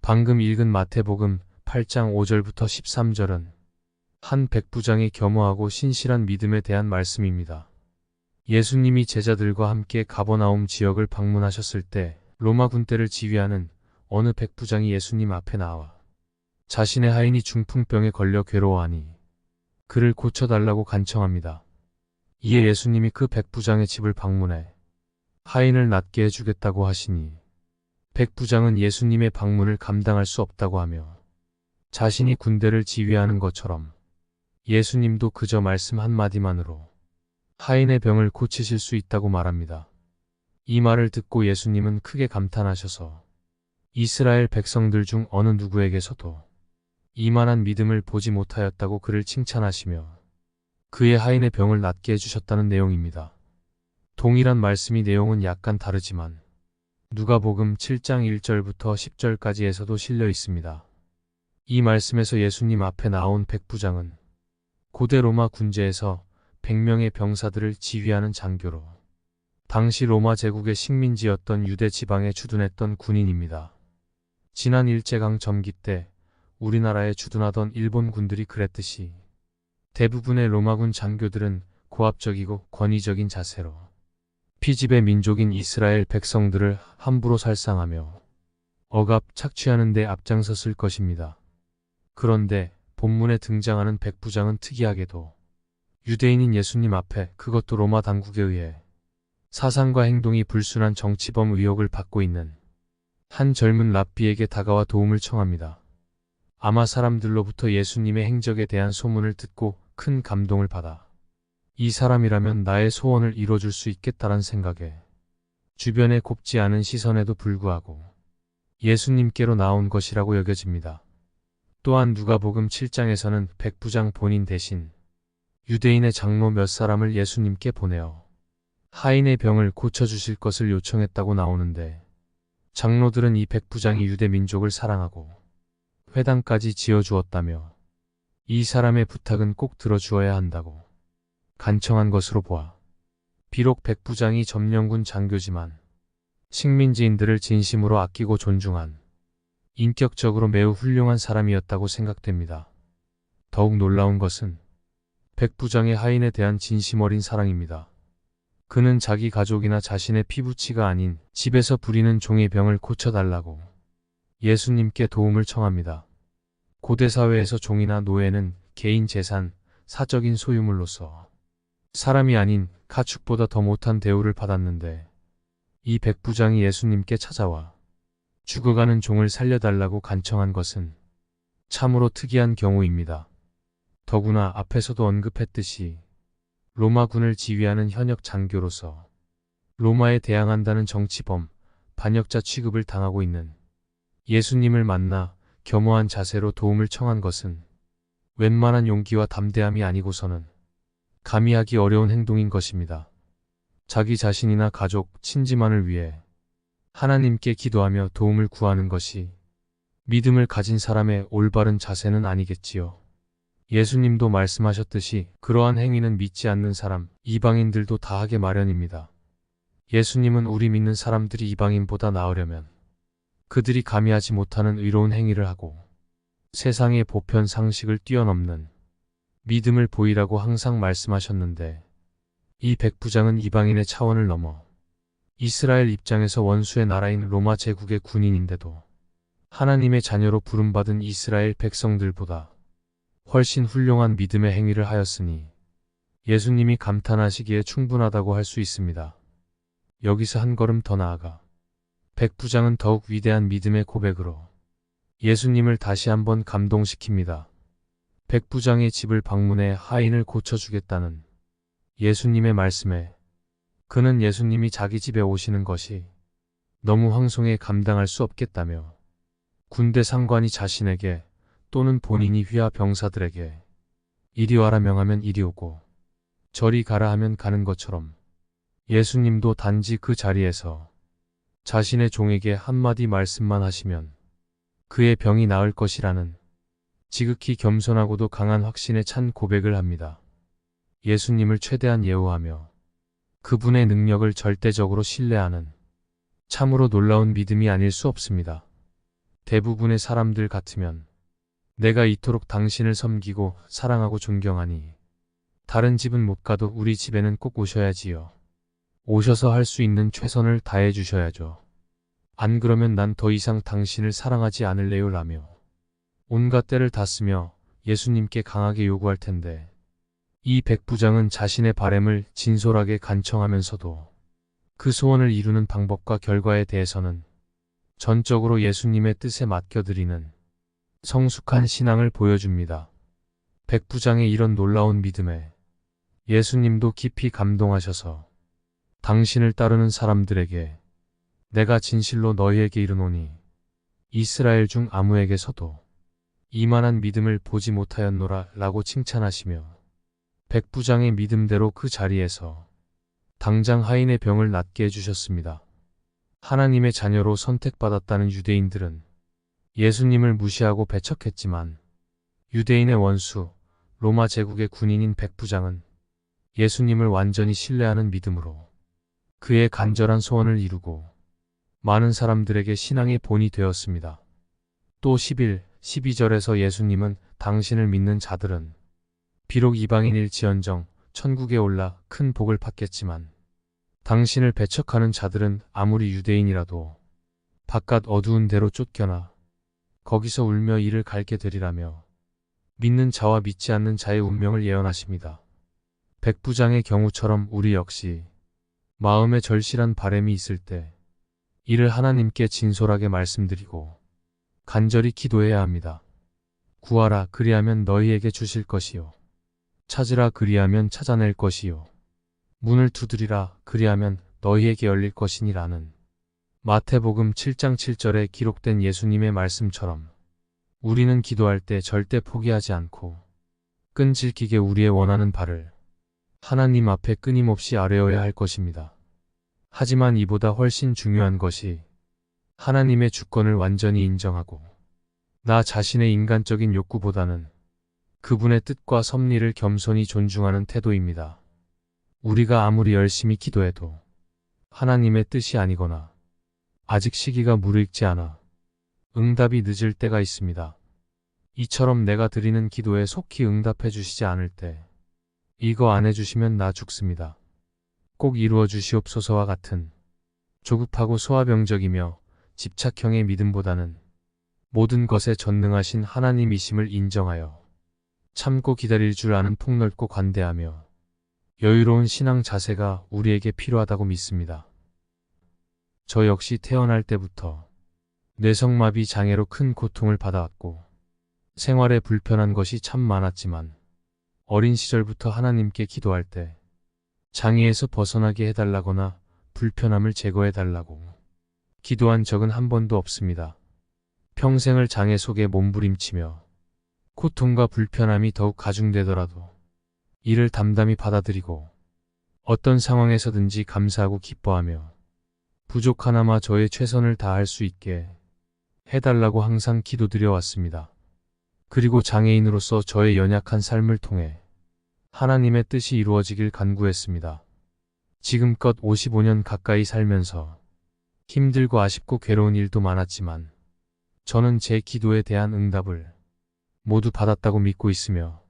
방금 읽은 마태복음 8장 5절부터 13절은 한 백부장의 겸허하고 신실한 믿음에 대한 말씀입니다. 예수님이 제자들과 함께 가버나움 지역을 방문하셨을 때 로마 군대를 지휘하는 어느 백부장이 예수님 앞에 나와 자신의 하인이 중풍병에 걸려 괴로워하니 그를 고쳐달라고 간청합니다. 이에 예수님이 그 백부장의 집을 방문해 하인을 낫게 해주겠다고 하시니 백부장은 예수님의 방문을 감당할 수 없다고 하며 자신이 군대를 지휘하는 것처럼 예수님도 그저 말씀 한마디만으로 하인의 병을 고치실 수 있다고 말합니다. 이 말을 듣고 예수님은 크게 감탄하셔서 이스라엘 백성들 중 어느 누구에게서도 이만한 믿음을 보지 못하였다고 그를 칭찬하시며 그의 하인의 병을 낫게 해주셨다는 내용입니다. 동일한 말씀이 내용은 약간 다르지만 누가복음 7장 1절부터 10절까지에서도 실려 있습니다. 이 말씀에서 예수님 앞에 나온 백부장은 고대 로마 군제에서 100명의 병사들을 지휘하는 장교로 당시 로마 제국의 식민지였던 유대 지방에 주둔했던 군인입니다. 지난 일제강 점기 때 우리나라에 주둔하던 일본 군들이 그랬듯이 대부분의 로마군 장교들은 고압적이고 권위적인 자세로 피지배 민족인 이스라엘 백성들을 함부로 살상하며 억압 착취하는 데 앞장섰을 것입니다. 그런데 본문에 등장하는 백부장은 특이하게도 유대인인 예수님 앞에, 그것도 로마 당국에 의해 사상과 행동이 불순한 정치범 의혹을 받고 있는 한 젊은 랍비에게 다가와 도움을 청합니다. 아마 사람들로부터 예수님의 행적에 대한 소문을 듣고 큰 감동을 받아 이 사람이라면 나의 소원을 이뤄줄 수 있겠다란 생각에 주변에 곱지 않은 시선에도 불구하고 예수님께로 나온 것이라고 여겨집니다. 또한 누가복음 7장에서는 백부장 본인 대신 유대인의 장로 몇 사람을 예수님께 보내어 하인의 병을 고쳐주실 것을 요청했다고 나오는데 장로들은 이 백부장이 유대 민족을 사랑하고 회당까지 지어주었다며 이 사람의 부탁은 꼭 들어주어야 한다고 간청한 것으로 보아 비록 백부장이 점령군 장교지만 식민지인들을 진심으로 아끼고 존중한 인격적으로 매우 훌륭한 사람이었다고 생각됩니다. 더욱 놀라운 것은 백부장의 하인에 대한 진심 어린 사랑입니다. 그는 자기 가족이나 자신의 피부치가 아닌 집에서 부리는 종의 병을 고쳐달라고 예수님께 도움을 청합니다. 고대 사회에서 종이나 노예는 개인 재산, 사적인 소유물로서 사람이 아닌 가축보다 더 못한 대우를 받았는데 이 백부장이 예수님께 찾아와 죽어가는 종을 살려달라고 간청한 것은 참으로 특이한 경우입니다. 더구나 앞에서도 언급했듯이 로마군을 지휘하는 현역 장교로서 로마에 대항한다는 정치범, 반역자 취급을 당하고 있는 예수님을 만나 겸허한 자세로 도움을 청한 것은 웬만한 용기와 담대함이 아니고서는 감히 하기 어려운 행동인 것입니다. 자기 자신이나 가족, 친지만을 위해 하나님께 기도하며 도움을 구하는 것이 믿음을 가진 사람의 올바른 자세는 아니겠지요. 예수님도 말씀하셨듯이 그러한 행위는 믿지 않는 사람, 이방인들도 다 하게 마련입니다. 예수님은 우리 믿는 사람들이 이방인보다 나으려면 그들이 감히 하지 못하는 의로운 행위를 하고 세상의 보편 상식을 뛰어넘는 믿음을 보이라고 항상 말씀하셨는데 이 백부장은 이방인의 차원을 넘어 이스라엘 입장에서 원수의 나라인 로마 제국의 군인인데도 하나님의 자녀로 부름받은 이스라엘 백성들보다 훨씬 훌륭한 믿음의 행위를 하였으니 예수님이 감탄하시기에 충분하다고 할 수 있습니다. 여기서 한 걸음 더 나아가 백부장은 더욱 위대한 믿음의 고백으로 예수님을 다시 한번 감동시킵니다. 백부장의 집을 방문해 하인을 고쳐주겠다는 예수님의 말씀에 그는 예수님이 자기 집에 오시는 것이 너무 황송해 감당할 수 없겠다며 군대 상관이 자신에게 또는 본인이 휘하 병사들에게 이리 와라 명하면 이리 오고 저리 가라 하면 가는 것처럼 예수님도 단지 그 자리에서 자신의 종에게 한마디 말씀만 하시면 그의 병이 나을 것이라는 지극히 겸손하고도 강한 확신에 찬 고백을 합니다. 예수님을 최대한 예우하며 그분의 능력을 절대적으로 신뢰하는 참으로 놀라운 믿음이 아닐 수 없습니다. 대부분의 사람들 같으면 내가 이토록 당신을 섬기고 사랑하고 존경하니 다른 집은 못 가도 우리 집에는 꼭 오셔야지요. 오셔서 할 수 있는 최선을 다해 주셔야죠. 안 그러면 난 더 이상 당신을 사랑하지 않을래요 라며 온갖 때를 다 쓰며 예수님께 강하게 요구할 텐데 이 백부장은 자신의 바램을 진솔하게 간청하면서도 그 소원을 이루는 방법과 결과에 대해서는 전적으로 예수님의 뜻에 맡겨드리는 성숙한 신앙을 보여줍니다. 백부장의 이런 놀라운 믿음에 예수님도 깊이 감동하셔서 당신을 따르는 사람들에게 내가 진실로 너희에게 이르노니 이스라엘 중 아무에게서도 이만한 믿음을 보지 못하였노라 라고 칭찬하시며 백부장의 믿음대로 그 자리에서 당장 하인의 병을 낫게 해주셨습니다. 하나님의 자녀로 선택받았다는 유대인들은 예수님을 무시하고 배척했지만 유대인의 원수 로마 제국의 군인인 백부장은 예수님을 완전히 신뢰하는 믿음으로 그의 간절한 소원을 이루고 많은 사람들에게 신앙의 본이 되었습니다. 또 11, 12절에서 예수님은 당신을 믿는 자들은 비록 이방인일지언정 천국에 올라 큰 복을 받겠지만 당신을 배척하는 자들은 아무리 유대인이라도 바깥 어두운 데로 쫓겨나 거기서 울며 이를 갈게 되리라며 믿는 자와 믿지 않는 자의 운명을 예언하십니다. 백부장의 경우처럼 우리 역시 마음에 절실한 바램이 있을 때 이를 하나님께 진솔하게 말씀드리고 간절히 기도해야 합니다. 구하라 그리하면 너희에게 주실 것이요. 찾으라 그리하면 찾아낼 것이요. 문을 두드리라 그리하면 너희에게 열릴 것이니라는 마태복음 7장 7절에 기록된 예수님의 말씀처럼 우리는 기도할 때 절대 포기하지 않고 끈질기게 우리의 원하는 바를 하나님 앞에 끊임없이 아뢰어야 할 것입니다. 하지만 이보다 훨씬 중요한 것이 하나님의 주권을 완전히 인정하고 나 자신의 인간적인 욕구보다는 그분의 뜻과 섭리를 겸손히 존중하는 태도입니다. 우리가 아무리 열심히 기도해도 하나님의 뜻이 아니거나 아직 시기가 무르익지 않아 응답이 늦을 때가 있습니다. 이처럼 내가 드리는 기도에 속히 응답해 주시지 않을 때 이거 안 해주시면 나 죽습니다. 꼭 이루어 주시옵소서와 같은 조급하고 소아병적이며 집착형의 믿음보다는 모든 것에 전능하신 하나님이심을 인정하여 참고 기다릴 줄 아는 폭넓고 관대하며 여유로운 신앙 자세가 우리에게 필요하다고 믿습니다. 저 역시 태어날 때부터 뇌성마비 장애로 큰 고통을 받아왔고 생활에 불편한 것이 참 많았지만 어린 시절부터 하나님께 기도할 때 장애에서 벗어나게 해달라거나 불편함을 제거해달라고 기도한 적은 한 번도 없습니다. 평생을 장애 속에 몸부림치며 고통과 불편함이 더욱 가중되더라도 이를 담담히 받아들이고 어떤 상황에서든지 감사하고 기뻐하며 부족하나마 저의 최선을 다할 수 있게 해달라고 항상 기도드려 왔습니다. 그리고 장애인으로서 저의 연약한 삶을 통해 하나님의 뜻이 이루어지길 간구했습니다. 지금껏 55년 가까이 살면서 힘들고 아쉽고 괴로운 일도 많았지만 저는 제 기도에 대한 응답을 모두 받았다고 믿고 있으며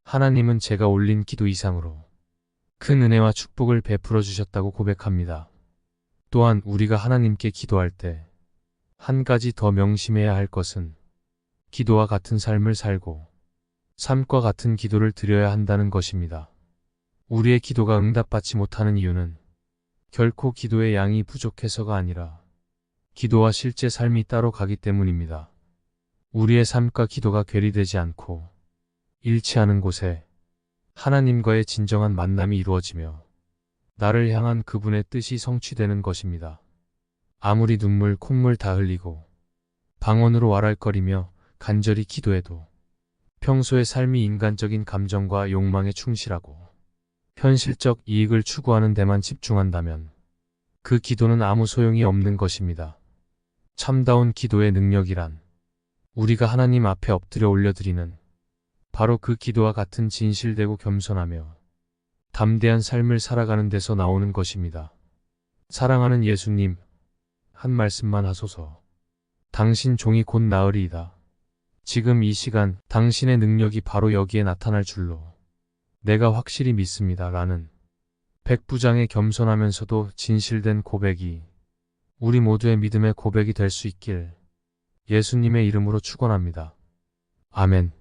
하나님은 제가 올린 기도 이상으로 큰 은혜와 축복을 베풀어 주셨다고 고백합니다. 또한 우리가 하나님께 기도할 때 한 가지 더 명심해야 할 것은 기도와 같은 삶을 살고 삶과 같은 기도를 드려야 한다는 것입니다. 우리의 기도가 응답받지 못하는 이유는 결코 기도의 양이 부족해서가 아니라 기도와 실제 삶이 따로 가기 때문입니다. 우리의 삶과 기도가 괴리되지 않고 일치하는 곳에 하나님과의 진정한 만남이 이루어지며 나를 향한 그분의 뜻이 성취되는 것입니다. 아무리 눈물, 콧물 다 흘리고 방언으로 왈할거리며 간절히 기도해도 평소의 삶이 인간적인 감정과 욕망에 충실하고 현실적 이익을 추구하는 데만 집중한다면 그 기도는 아무 소용이 없는 것입니다. 참다운 기도의 능력이란 우리가 하나님 앞에 엎드려 올려드리는 바로 그 기도와 같은 진실되고 겸손하며 담대한 삶을 살아가는 데서 나오는 것입니다. 사랑하는 예수님, 한 말씀만 하소서. 당신 종이 곧 나으리이다. 지금 이 시간 당신의 능력이 바로 여기에 나타날 줄로 내가 확실히 믿습니다. 라는 백부장의 겸손하면서도 진실된 고백이 우리 모두의 믿음의 고백이 될 수 있길 예수님의 이름으로 축원합니다. 아멘.